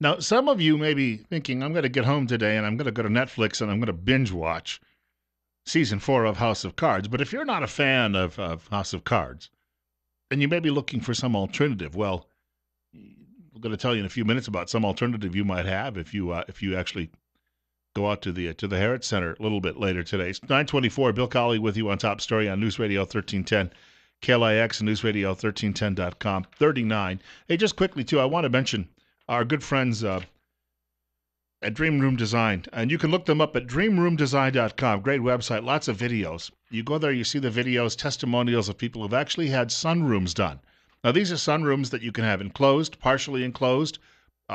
Now, some of you may be thinking, I'm going to get home today and I'm going to go to Netflix and I'm going to binge watch season 4 of House of Cards. But if you're not a fan of House of Cards and you may be looking for some alternative, well, we're going to tell you in a few minutes about some alternative you might have if you actually go out to the Herrett Center a little bit later today. It's 9:24. Bill Colley with you on Top Story on News Radio 1310, KLIX and News Radio 1310.com. 39. Hey, just quickly too, I want to mention our good friends at Dream Room Design, and you can look them up at dreamroomdesign.com. Great website, lots of videos. You go there, you see the videos, testimonials of people who've actually had sunrooms done. Now, these are sunrooms that you can have enclosed, partially enclosed.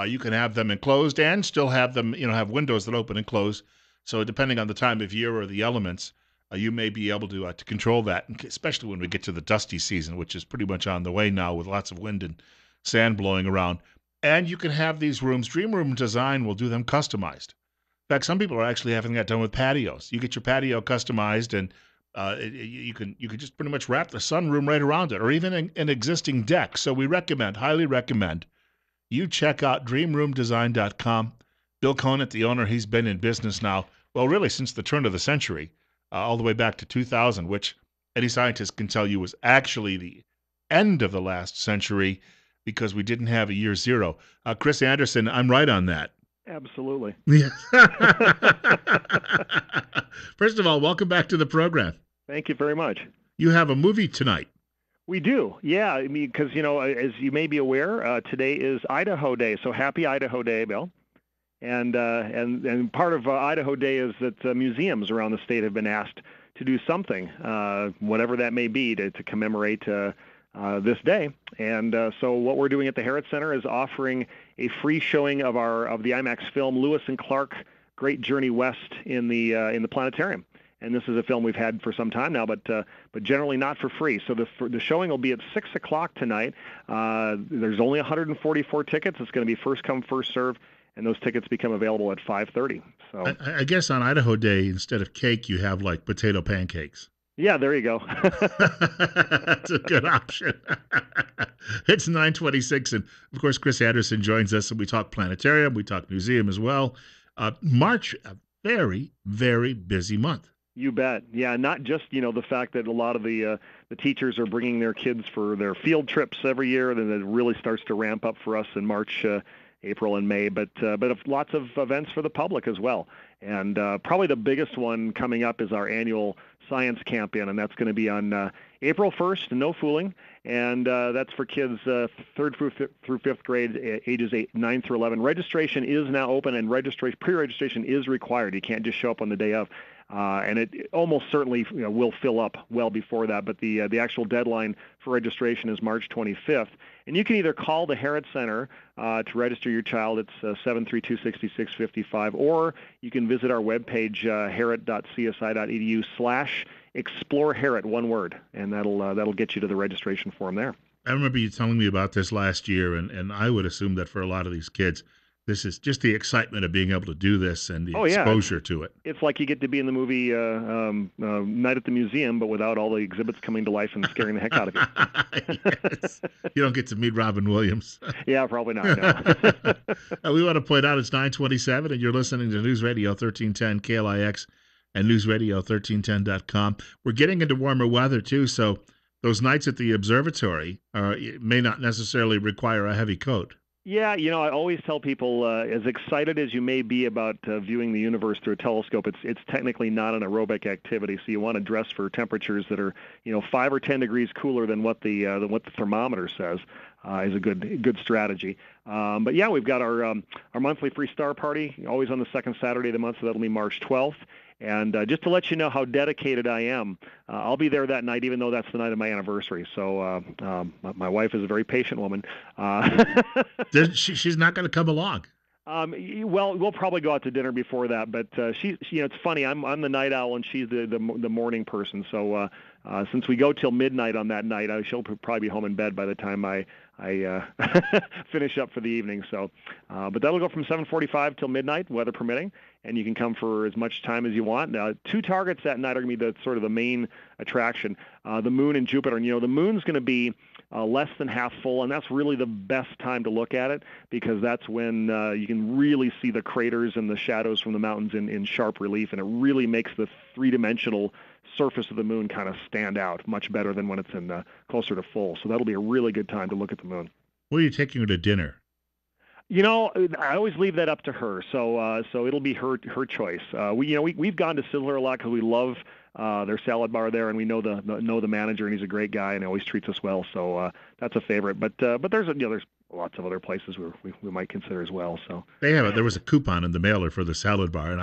You can have them enclosed and still have them, have windows that open and close. So depending on the time of year or the elements, you may be able to control that, especially when we get to the dusty season, which is pretty much on the way now with lots of wind and sand blowing around. And you can have these rooms. Dream Room Design will do them customized. In fact, some people are actually having that done with patios. You get your patio customized, and you can just pretty much wrap the sunroom right around it, or even an existing deck. So we highly recommend, you check out dreamroomdesign.com. Bill Conant, the owner, he's been in business now, well, really since the turn of the century, all the way back to 2000, which any scientist can tell you was actually the end of the last century because we didn't have a year zero. Chris Anderson, I'm right on that. Absolutely. Yeah. First of all, welcome back to the program. Thank you very much. You have a movie tonight. We do, yeah. I mean, because as you may be aware, today is Idaho Day. So happy Idaho Day, Bill. And part of Idaho Day is that museums around the state have been asked to do something, whatever that may be, to commemorate this day. And so what we're doing at the Herrett Center is offering a free showing of the IMAX film Lewis and Clark: Great Journey West in the planetarium. And this is a film we've had for some time now, but generally not for free. So the showing will be at 6 o'clock tonight. There's only 144 tickets. It's going to be first come, first serve, and those tickets become available at 5:30. So I guess on Idaho Day, instead of cake, you have like potato pancakes. Yeah, there you go. That's a good option. It's 9:26, and of course, Chris Anderson joins us, and we talk planetarium, we talk museum as well. March, a very, very busy month. You bet. Yeah, not just the fact that a lot of the teachers are bringing their kids for their field trips every year, then it really starts to ramp up for us in March, April, and May. But lots of events for the public as well. And probably the biggest one coming up is our annual Science Camp-In, and that's going to be on April 1st, no fooling. And that's for kids 3rd through 5th grade, ages 9 through 11. Registration is now open, and pre-registration is required. You can't just show up on the day of. And it almost certainly will fill up well before that, but the actual deadline for registration is March 25th. And you can either call the Herrett Center to register your child. It's 732-6655, or you can visit our webpage, herrett.csi.edu/Explore Herrett, one word, and that'll get you to the registration form there. I remember you telling me about this last year, and I would assume that for a lot of these kids, this is just the excitement of being able to do this and the exposure to it. It's like you get to be in the movie Night at the Museum, but without all the exhibits coming to life and scaring the heck out of you. Yes. You don't get to meet Robin Williams. Yeah, probably not. No. We want to point out it's 9:27, and you're listening to News Radio 1310 KLIX and newsradio1310.com. We're getting into warmer weather, too, so those nights at the observatory may not necessarily require a heavy coat. Yeah, I always tell people, as excited as you may be about viewing the universe through a telescope, it's technically not an aerobic activity. So you want to dress for temperatures that are, 5 or 10 degrees cooler than what the thermometer says is a good strategy. But yeah, we've got our monthly free star party, always on the second Saturday of the month. So that'll be March 12th. And just to let you know how dedicated I am, I'll be there that night, even though that's the night of my anniversary. So my wife is a very patient woman. She's not going to come along. Well, we'll probably go out to dinner before that. But it's funny. I'm the night owl, and she's the morning person. So since we go till midnight on that night, she'll probably be home in bed by the time I finish up for the evening. So, but that'll go from 7:45 till midnight, weather permitting, and you can come for as much time as you want. 2 targets that night are going to be the main attraction, the moon and Jupiter. And the moon's going to be less than half full, and that's really the best time to look at it because that's when you can really see the craters and the shadows from the mountains in sharp relief, and it really makes the three-dimensional surface of the moon kind of stand out much better than when it's in closer to full. So that'll be a really good time to look at the moon. Where are you taking her to dinner? I always leave that up to her, so it'll be her choice. We've gone to Sizzler a lot because we love their salad bar there, and we know the manager, and he's a great guy and always treats us well. So that's a favorite. But there's lots of other places we might consider as well. So There was a coupon in the mailer for the salad bar, and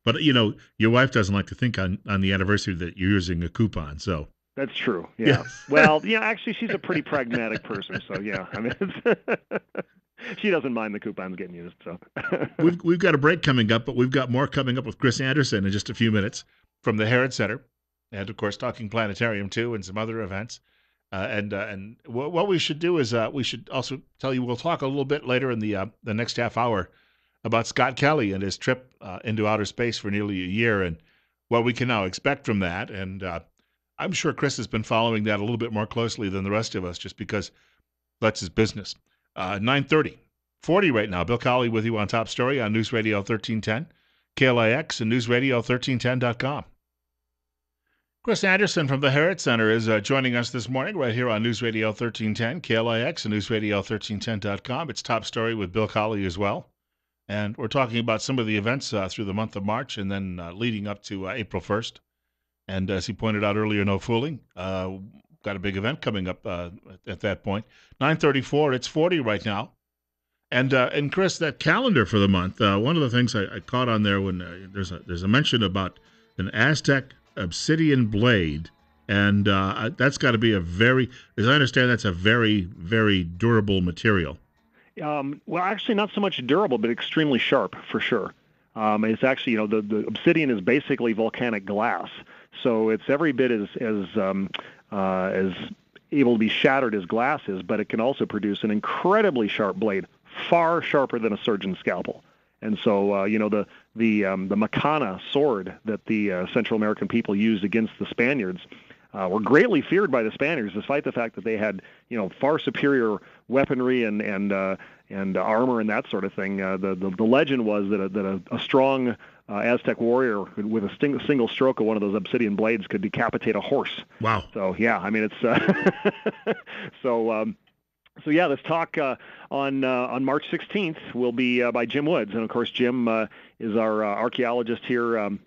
but your wife doesn't like to think on the anniversary that you're using a coupon, so. That's true. Yeah. Well, actually, she's a pretty pragmatic person, so yeah. I mean, she doesn't mind the coupons getting used. So we've got a break coming up, but we've got more coming up with Chris Anderson in just a few minutes from the Herrett Center, and of course, Talking Planetarium too, and some other events. And what we should do is we should also tell you we'll talk a little bit later in the next half hour about Scott Kelley and his trip into outer space for nearly a year and what we can now expect from that. And I'm sure Chris has been following that a little bit more closely than the rest of us, just because that's his business. 9:30, 40 right now. Bill Colley with you on Top Story on News Radio 1310, KLIX, and NewsRadio1310.com. Chris Anderson from the Herrett Center is joining us this morning right here on News Radio 1310, KLIX, and NewsRadio1310.com. It's Top Story with Bill Colley as well. And we're talking about some of the events through the month of March and then leading up to April 1st. And as he pointed out earlier, no fooling. Got a big event coming up at that point. 9:34, it's 40 right now. And Chris, that calendar for the month, one of the things I caught on there when there's a mention about an Aztec obsidian blade, and that's got to be as I understand, that's a very, very durable material. Well, actually, not so much durable, but extremely sharp for sure. It's actually, the obsidian is basically volcanic glass. So it's every bit as able to be shattered as glass is, but it can also produce an incredibly sharp blade, far sharper than a surgeon's scalpel. And so, the Macana sword that the Central American people used against the Spaniards were greatly feared by the Spaniards, despite the fact that they had, far superior weaponry and armor and that sort of thing. The legend was that a strong Aztec warrior with a single stroke of one of those obsidian blades could decapitate a horse. Wow. So yeah, I mean it's So yeah, this talk on March 16th will be by Jim Woods, and of course Jim is our archaeologist here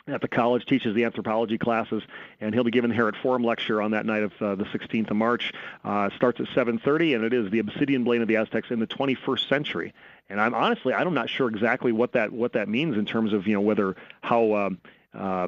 at the college, teaches the anthropology classes, and he'll be giving the Herrett Forum lecture on that night of the 16th of March. Starts at 7:30, and it is the obsidian blade of the Aztecs in the 21st century. And I'm not sure exactly what that means in terms of how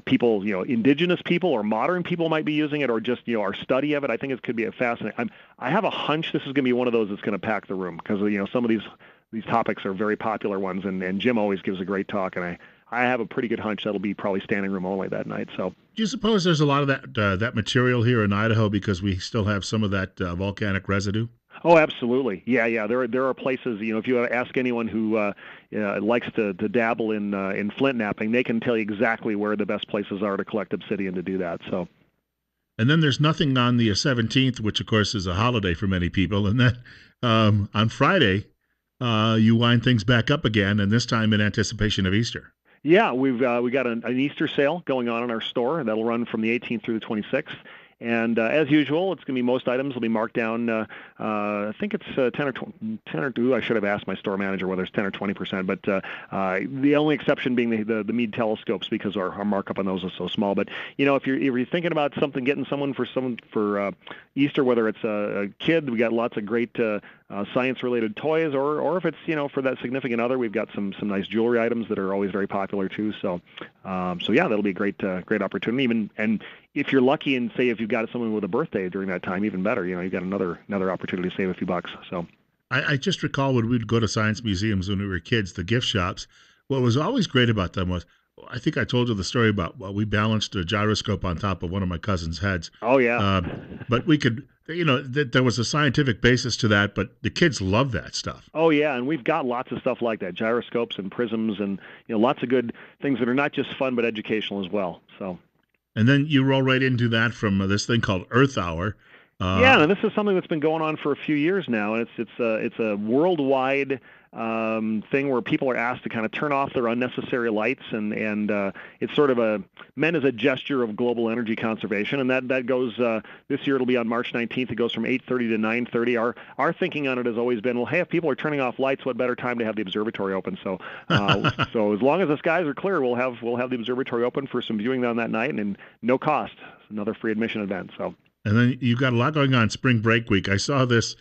people, indigenous people or modern people might be using it, or just our study of it. I think it could be fascinating. I have a hunch this is going to be one of those that's going to pack the room because some of these topics are very popular ones, and Jim always gives a great talk, and I have a pretty good hunch that'll be probably standing room only that night. So, do you suppose there's a lot of that material here in Idaho because we still have some of that volcanic residue? Oh, absolutely. Yeah. There are places, if you ask anyone who likes to dabble in flint knapping, they can tell you exactly where the best places are to collect obsidian to do that. So. And then there's nothing on the 17th, which of course is a holiday for many people. And then on Friday, you wind things back up again, and this time in anticipation of Easter. Yeah, we got an Easter sale going on in our store that'll run from the 18th through the 26th. And as usual, it's going to be most items will be marked down. I think it's 10 or 20. I should have asked my store manager whether it's 10 or 20%. But the only exception being the Meade telescopes because our markup on those is so small. But if you're thinking about getting someone for Easter, whether it's a kid, we got lots of great science-related toys, or if it's for that significant other, we've got some nice jewelry items that are always very popular too. So yeah, that'll be a great opportunity. And if you're lucky and say if you've got someone with a birthday during that time, even better. You've got another opportunity to save a few bucks. So I just recall when we'd go to science museums when we were kids, the gift shops. What was always great about them was, I think I told you the story about we balanced a gyroscope on top of one of my cousin's heads. Oh yeah. But we could, there was a scientific basis to that, but the kids love that stuff. Oh yeah, and we've got lots of stuff like that, gyroscopes and prisms, and lots of good things that are not just fun but educational as well. So. And then you roll right into that from this thing called Earth Hour, Yeah, and this is something that's been going on for a few years now, and it's a worldwide thing where people are asked to kind of turn off their unnecessary lights, and it's sort of meant as a gesture of global energy conservation, and that goes this year. It'll be on March 19th. It goes from 8:30 to 9:30. Our thinking on it has always been, well, hey, if people are turning off lights, what better time to have the observatory open? So so as long as the skies are clear, we'll have the observatory open for some viewing on that night, and no cost. It's another free admission event. So. And then you've got a lot going on spring break week. I saw this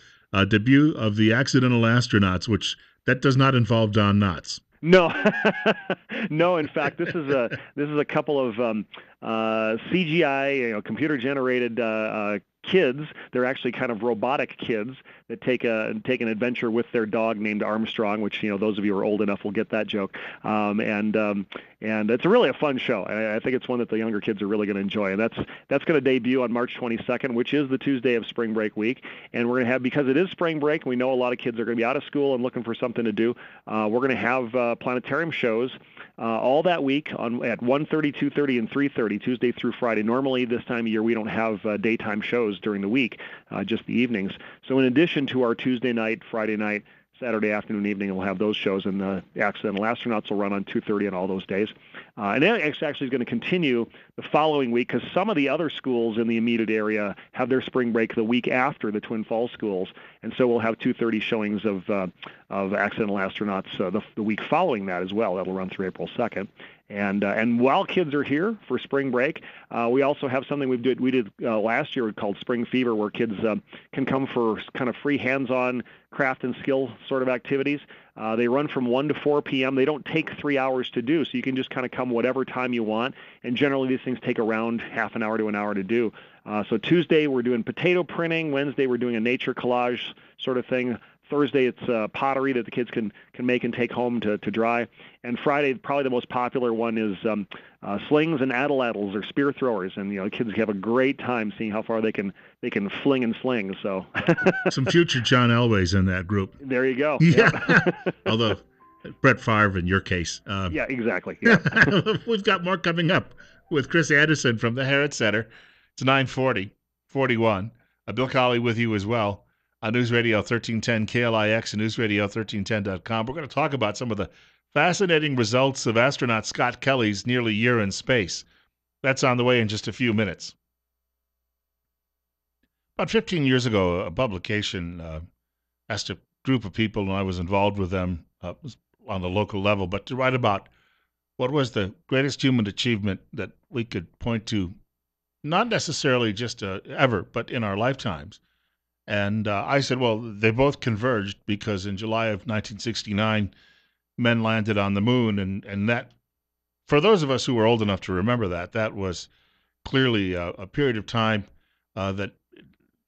debut of the Accidental Astronauts, which that does not involve Don Knotts. No, no. In fact, this is a couple of CGI, computer generated kids. They're actually kind of robotic kids that take an adventure with their dog named Armstrong, which those of you who are old enough will get that joke. And it's really a fun show. I think it's one that the younger kids are really going to enjoy. And that's going to debut on March 22nd, which is the Tuesday of spring break week. And we're going to have, because it is spring break, we know a lot of kids are going to be out of school and looking for something to do. We're going to have planetarium shows all that week at 1:30, 2:30, and 3:30, Tuesday through Friday. Normally this time of year we don't have daytime shows during the week, just the evenings. So in addition to our Tuesday night, Friday night, Saturday afternoon, evening, we'll have those shows, and the Accidental Astronauts will run on 2:30 on all those days. And that actually is going to continue the following week, because some of the other schools in the immediate area have their spring break the week after the Twin Falls schools, and so we'll have 2:30 showings of Accidental Astronauts the week following that as well. That'll run through April 2nd. And while kids are here for spring break, we also have something we did last year called Spring Fever, where kids can come for kind of free hands-on craft and skill sort of activities. They run from 1 to 4 p.m. They don't take 3 hours to do, so you can just kind of come whatever time you want. And generally these things take around half an hour to an hour to do. So Tuesday we're doing potato printing. Wednesday we're doing a nature collage sort of thing. Thursday it's pottery that the kids can make and take home to dry. And Friday, probably the most popular one is slings and atlatls, or spear throwers. And kids have a great time seeing how far they can fling and sling. So some future John Elway's in that group. There you go. Yeah. Although Brett Favre in your case. Yeah, exactly. Yeah. We've got more coming up with Chris Anderson from the Herrett Center. It's 9:41. Bill Colley with you as well. On News Radio 1310 KLIX and newsradio1310.com. We're going to talk about some of the fascinating results of astronaut Scott Kelly's nearly year in space. That's on the way in just a few minutes. About 15 years ago, a publication asked a group of people, and I was involved with them on the local level, but to write about what was the greatest human achievement that we could point to, not necessarily just ever, but in our lifetimes. And I said, well, they both converged, because in July of 1969, men landed on the moon. And that, for those of us who were old enough to remember that was clearly a period of time that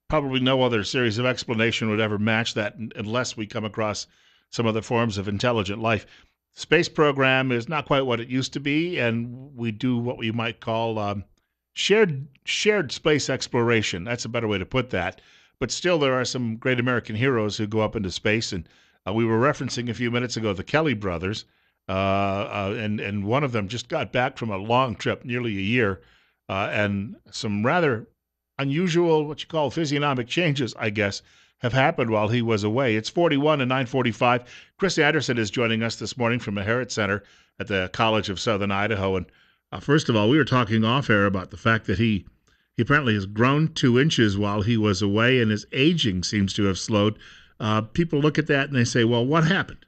probably no other series of explanation would ever match that, unless we come across some other forms of intelligent life. Space program is not quite what it used to be, and we do what we might call shared space exploration. That's a better way to put that. But still, there are some great American heroes who go up into space, and we were referencing a few minutes ago the Kelley brothers, and one of them just got back from a long trip, nearly a year, and some rather unusual, what you call physiognomic changes, I guess, have happened while he was away. It's 41 and 9:45. Chris Anderson is joining us this morning from the Herrett Center at the College of Southern Idaho. And first of all, we were talking off air about the fact that he apparently has grown 2 inches while he was away, and his aging seems to have slowed. People look at that and they say, well, what happened?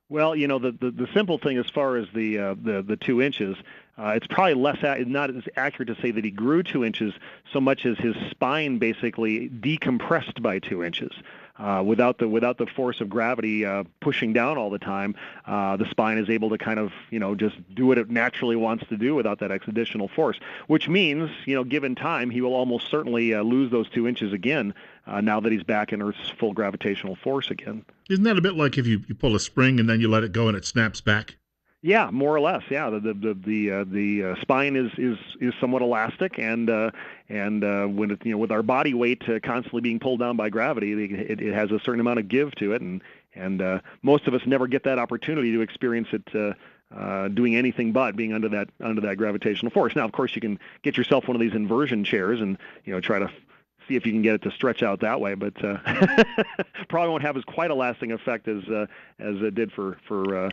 Well, the simple thing as far as the 2 inches, it's probably not as accurate to say that he grew 2 inches so much as his spine basically decompressed by 2 inches. Without the force of gravity pushing down all the time, the spine is able to kind of just do what it naturally wants to do without that additional force. Which means, given time, he will almost certainly lose those 2 inches again now that he's back in Earth's full gravitational force again. Isn't that a bit like if you pull a spring and then you let it go and it snaps back? Yeah, more or less. Yeah, the spine is somewhat elastic, and when it, with our body weight constantly being pulled down by gravity, it has a certain amount of give to it, and most of us never get that opportunity to experience it doing anything but being under that gravitational force. Now, of course, you can get yourself one of these inversion chairs and try to see if you can get it to stretch out that way. But probably won't have as quite a lasting effect as it did for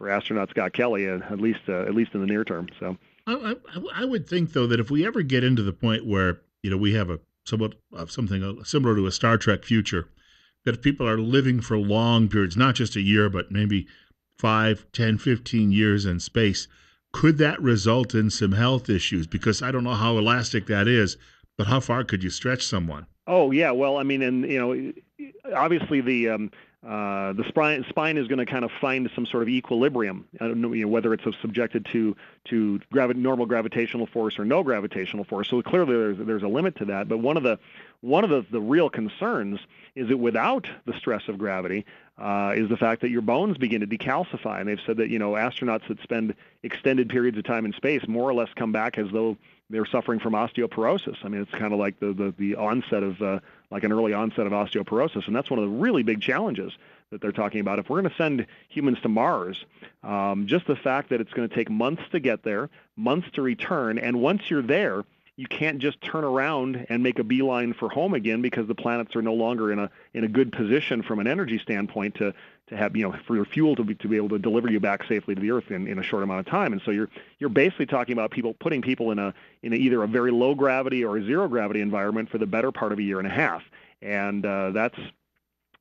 astronaut Scott Kelly, at least in the near term. So I would think though that if we ever get into the point where we have a somewhat of something similar to a Star Trek future, that if people are living for long periods, not just a year, but maybe 5, 10, 15 years in space, could that result in some health issues? Because I don't know how elastic that is, but how far could you stretch someone? Oh yeah, well, I mean, and obviously the spine is going to kind of find some sort of equilibrium. I don't know, whether it's subjected to normal gravitational force or no gravitational force. So clearly there's a limit to that. But one of the real concerns is that without the stress of gravity, is the fact that your bones begin to decalcify. And they've said that astronauts that spend extended periods of time in space more or less come back as though they're suffering from osteoporosis. I mean, it's kind of like the onset of like an early onset of osteoporosis, and that's one of the really big challenges that they're talking about. If we're going to send humans to Mars, just the fact that it's going to take months to get there, months to return, and once you're there, you can't just turn around and make a beeline for home again because the planets are no longer in a good position from an energy standpoint to have for your fuel to be able to deliver you back safely to the Earth in a short amount of time. And so you're basically talking about putting people in either a very low gravity or a zero gravity environment for the better part of a year and a half. And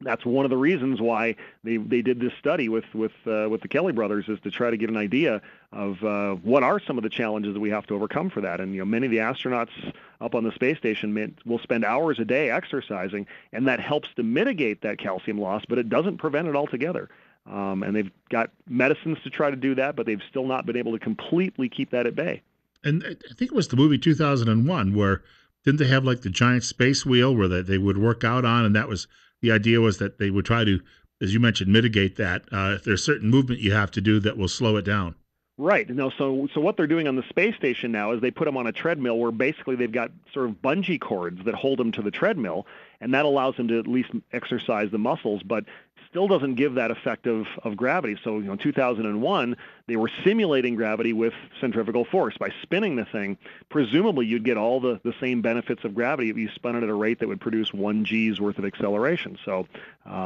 that's one of the reasons why they did this study with the Kelly brothers, is to try to get an idea of what are some of the challenges that we have to overcome for that. And many of the astronauts up on the space station will spend hours a day exercising, and that helps to mitigate that calcium loss, but it doesn't prevent it altogether. And they've got medicines to try to do that, but they've still not been able to completely keep that at bay. And I think it was the movie 2001 where didn't they have like the giant space wheel where they would work out on, and that was the idea was that they would try to, as you mentioned, mitigate that. If there's certain movement you have to do that will slow it down. Right. No. So what they're doing on the space station now is they put them on a treadmill where basically they've got sort of bungee cords that hold them to the treadmill, and that allows them to at least exercise the muscles, but still doesn't give that effect of gravity. So in 2001, they were simulating gravity with centrifugal force. By spinning the thing, presumably you'd get all the same benefits of gravity if you spun it at a rate that would produce 1 G's worth of acceleration. So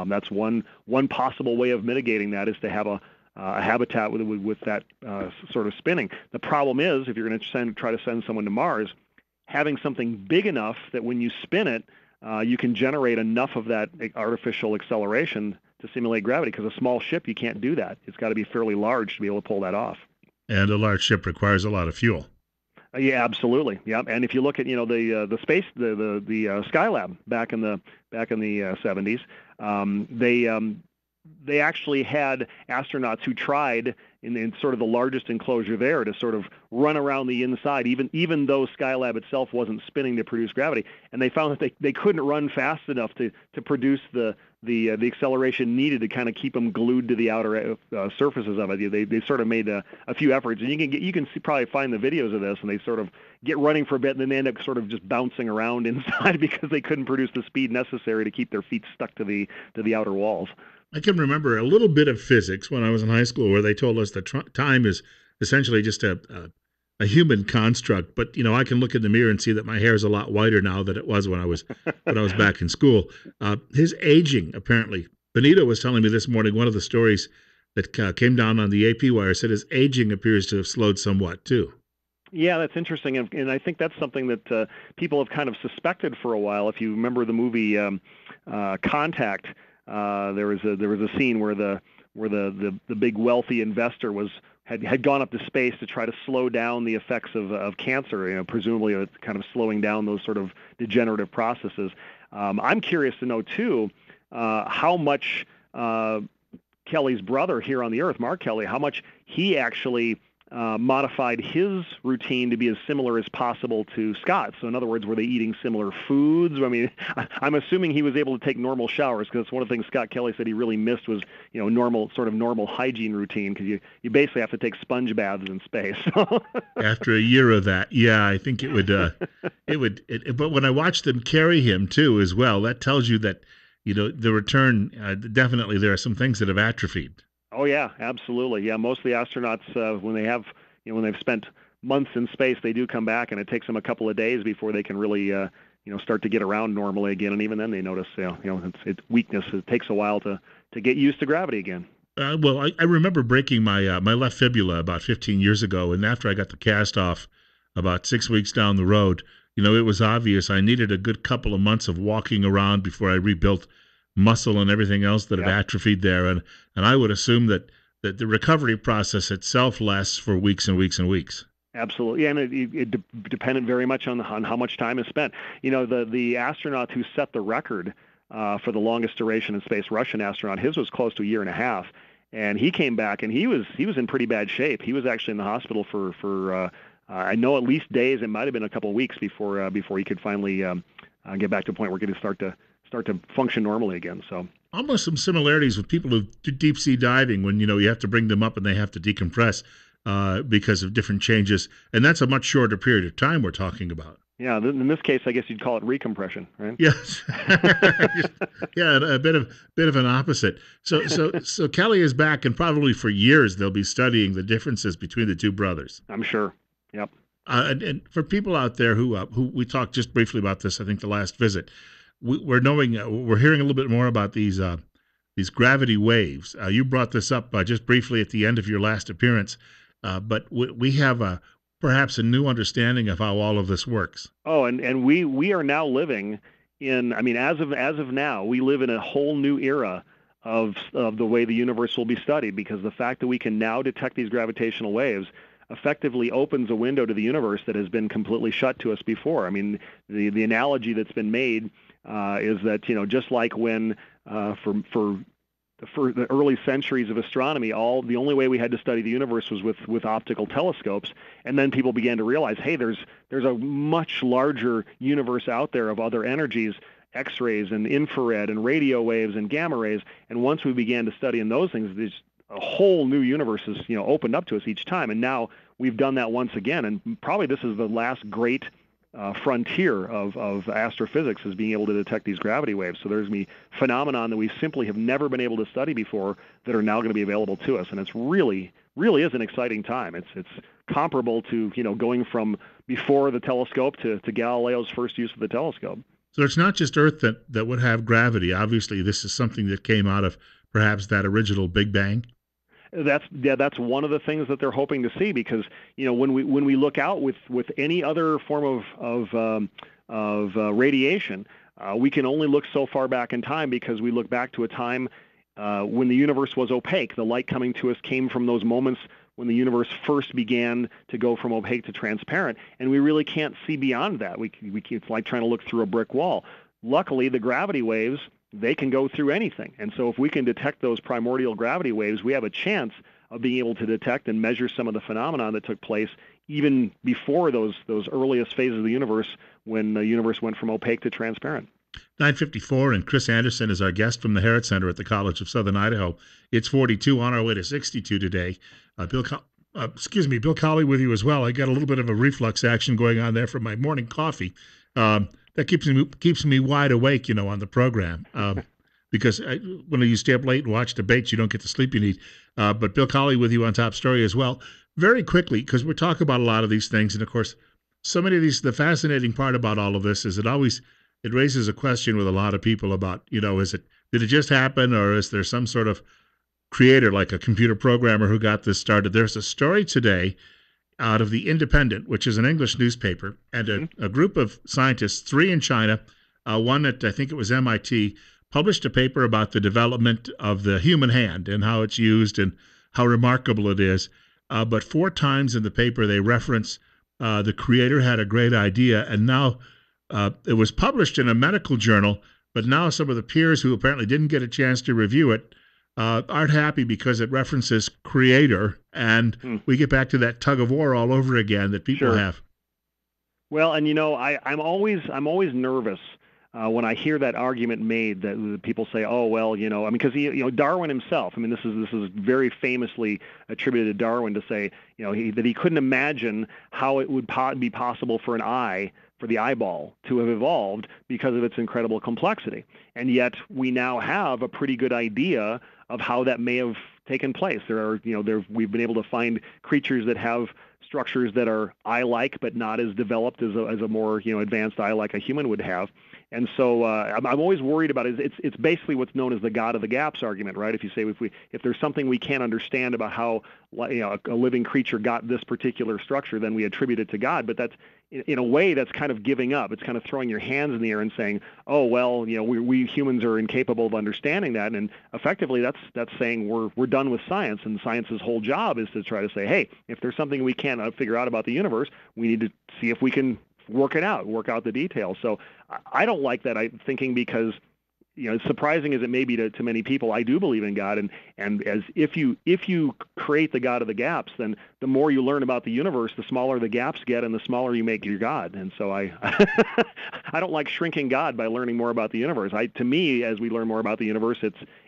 that's one possible way of mitigating that, is to have a habitat with that sort of spinning. The problem is, if you're going to try to send someone to Mars, having something big enough that when you spin it, you can generate enough of that artificial acceleration to simulate gravity, because a small ship, you can't do that. It's got to be fairly large to be able to pull that off. And a large ship requires a lot of fuel. Yeah, absolutely. Yeah, and if you look at the space the Skylab back in the 70s, they actually had astronauts who tried in sort of the largest enclosure there to sort of run around the inside, even though Skylab itself wasn't spinning to produce gravity, and they found that they couldn't run fast enough to produce the acceleration needed to kind of keep them glued to the outer surfaces of it. They sort of made a few efforts, and you can probably find the videos of this, and they sort of get running for a bit, and then they end up sort of just bouncing around inside because they couldn't produce the speed necessary to keep their feet stuck to the outer walls. I can remember a little bit of physics when I was in high school where they told us that time is essentially just a human construct. But I can look in the mirror and see that my hair is a lot whiter now than it was when I was back in school. His aging, apparently, Benito was telling me this morning, one of the stories that came down on the AP wire said his aging appears to have slowed somewhat too. Yeah, that's interesting, and I think that's something that people have kind of suspected for a while. If you remember the movie Contact. There was a scene where the big wealthy investor had gone up to space to try to slow down the effects of cancer. Presumably it's kind of slowing down those sort of degenerative processes. I'm curious to know too how much Kelly's brother here on the Earth, Mark Kelly, how much he actually modified his routine to be as similar as possible to Scott's. So in other words, were they eating similar foods? I mean, I'm assuming he was able to take normal showers, because one of the things Scott Kelly said he really missed was, normal hygiene routine, because you basically have to take sponge baths in space. After a year of that, yeah, I think it would, but when I watched them carry him too as well, that tells you that, the return, definitely there are some things that have atrophied. Oh yeah, absolutely. Yeah, most of the astronauts, when they've spent months in space, they do come back, and it takes them a couple of days before they can really, start to get around normally again, and even then they notice, it's weakness. It takes a while to get used to gravity again. Well, I remember breaking my left fibula about 15 years ago, and after I got the cast off, about 6 weeks down the road, it was obvious I needed a good couple of months of walking around before I rebuilt muscle and everything else that had Yep. atrophied there, and I would assume that the recovery process itself lasts for weeks and weeks and weeks. Absolutely, and it depended very much on how much time is spent. The astronaut who set the record for the longest duration in space, Russian astronaut, his was close to a year and a half, and he came back and he was in pretty bad shape. He was actually in the hospital for I know at least days. It might have been a couple of weeks before he could finally get back to a point where he could start to function normally again. So Almost some similarities with people who do deep sea diving when you have to bring them up and they have to decompress because of different changes, and that's a much shorter period of time we're talking about. yeah, in this case, I guess you'd call it recompression, right? Yes, yeah, a bit of an opposite. So Kelley is back, and probably for years they'll be studying the differences between the two brothers. I'm sure. Yep. And for people out there who we talked just briefly about this, I think the last visit, we're hearing a little bit more about these gravity waves. You brought this up just briefly at the end of your last appearance, but we have perhaps a new understanding of how all of this works. Oh, and we are now living in. I mean, as of now, we live in a whole new era of the way the universe will be studied, because the fact that we can now detect these gravitational waves effectively opens a window to the universe that has been completely shut to us before. I mean, the analogy that's been made is that just like when for the early centuries of astronomy, the only way we had to study the universe was with optical telescopes, and then people began to realize, hey, there's a much larger universe out there of other energies, X-rays and infrared and radio waves and gamma rays, and once we began to study in those things, there's a whole new universe is opened up to us each time, and now we've done that once again, and probably this is the last great frontier of astrophysics, is being able to detect these gravity waves. So there's a phenomenon that we simply have never been able to study before that are now going to be available to us, and it's really is an exciting time. It's comparable to going from before the telescope to Galileo's first use of the telescope. So it's not just Earth that would have gravity. Obviously, this is something that came out of perhaps that original Big Bang. That's one of the things that they're hoping to see, because when we look out with any other form of radiation, we can only look so far back in time, because we look back to a time when the universe was opaque. The light coming to us came from those moments when the universe first began to go from opaque to transparent, and we really can't see beyond that. It's like trying to look through a brick wall. Luckily, the gravity waves, they can go through anything. And so if we can detect those primordial gravity waves, we have a chance of being able to detect and measure some of the phenomena that took place even before those earliest phases of the universe, when the universe went from opaque to transparent. 9:54, and Chris Anderson is our guest from the Herrett Center at the College of Southern Idaho. It's 42 on our way to 62 today. Bill Colley with you as well. I got a little bit of a reflux action going on there from my morning coffee. That keeps me wide awake, on the program, because when you stay up late and watch debates, you don't get the sleep you need. But Bill Colley with you on Top Story as well. Very quickly, because we're talking about a lot of these things, and of course, so many of these. The fascinating part about all of this is it raises a question with a lot of people about, did it just happen, or is there some sort of creator, like a computer programmer, who got this started? There's a story today out of The Independent, which is an English newspaper, and a group of scientists, 3 in China, one at, I think it was MIT, published a paper about the development of the human hand and how it's used and how remarkable it is. But 4 times in the paper, they reference the creator had a great idea, and now it was published in a medical journal, but now some of the peers who apparently didn't get a chance to review it aren't happy because it references creator, and we get back to that tug of war all over again that people have. Well, and I'm always nervous when I hear that argument made, that people say, oh well, because Darwin himself. I mean, this is very famously attributed to Darwin to say, that he couldn't imagine how it would be possible for the eyeball to have evolved because of its incredible complexity. And yet we now have a pretty good idea of how that may have taken place. We've been able to find creatures that have structures that are eye-like but not as developed as a more advanced eye like a human would have. And so I'm always worried about it. It's basically what's known as the God of the gaps argument, right? If you say if there's something we can't understand about how a living creature got this particular structure, then we attribute it to God. But that's in a way that's kind of giving up. It's kind of throwing your hands in the air and saying, oh well, we humans are incapable of understanding that. And effectively, that's saying we're done with science. And science's whole job is to try to say, hey, if there's something we can't figure out about the universe, we need to see if we can work out the details. So I don't like that thinking because, as surprising as it may be to many people, I do believe in God. And as if you create the God of the gaps, then the more you learn about the universe, the smaller the gaps get and the smaller you make your God. And so I don't like shrinking God by learning more about the universe. To me, as we learn more about the universe,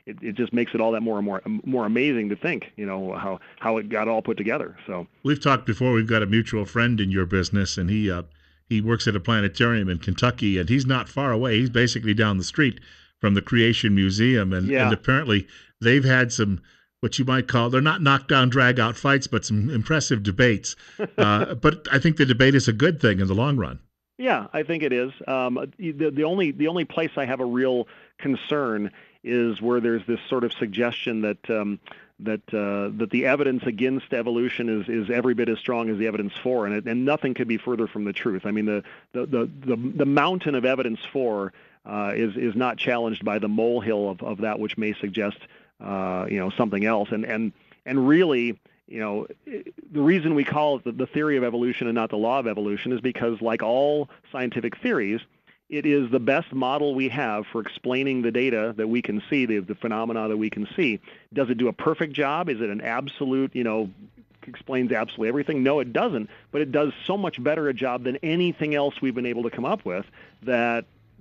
it just makes it all that more and more amazing to think, how it got all put together. So we've talked before. We've got a mutual friend in your business, and he works at a planetarium in Kentucky, and he's not far away. He's basically down the street from the Creation Museum, and apparently they've had some, what you might call, they're not knockdown, drag-out fights, but some impressive debates. But I think the debate is a good thing in the long run. Yeah, I think it is. The only place I have a real concern is where there's this sort of suggestion that the evidence against evolution is every bit as strong as the evidence for, and nothing could be further from the truth. I mean, the mountain of evidence for is not challenged by the molehill of that which may suggest something else. And really, the reason we call it the theory of evolution and not the law of evolution is because, like all scientific theories, it is the best model we have for explaining the data that we can see, the phenomena that we can see. Does it do a perfect job? Is it an absolute, explains absolutely everything? No, it doesn't. But it does so much better a job than anything else we've been able to come up with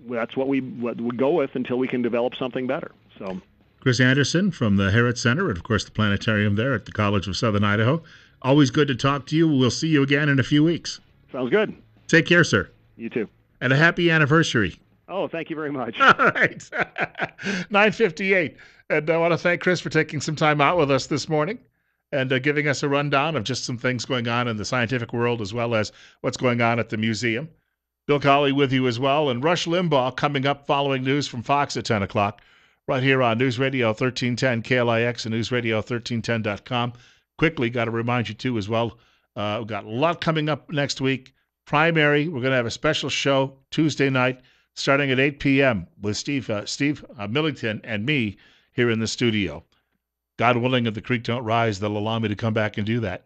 that's what we go with until we can develop something better. So, Chris Anderson from the Herrett Center, and of course the planetarium there at the College of Southern Idaho. Always good to talk to you. We'll see you again in a few weeks. Sounds good. Take care, sir. You too. And a happy anniversary. Oh, thank you very much. All right. 9:58. And I want to thank Chris for taking some time out with us this morning and giving us a rundown of just some things going on in the scientific world as well as what's going on at the museum. Bill Colley with you as well. And Rush Limbaugh coming up following news from Fox at 10 o'clock right here on News Radio 1310 KLIX and newsradio1310.com. Quickly, got to remind you, too, as well, we've got a lot coming up next week. Primary, we're going to have a special show Tuesday night starting at 8 p.m. with Steve Millington and me here in the studio. God willing, if the creek don't rise, they'll allow me to come back and do that.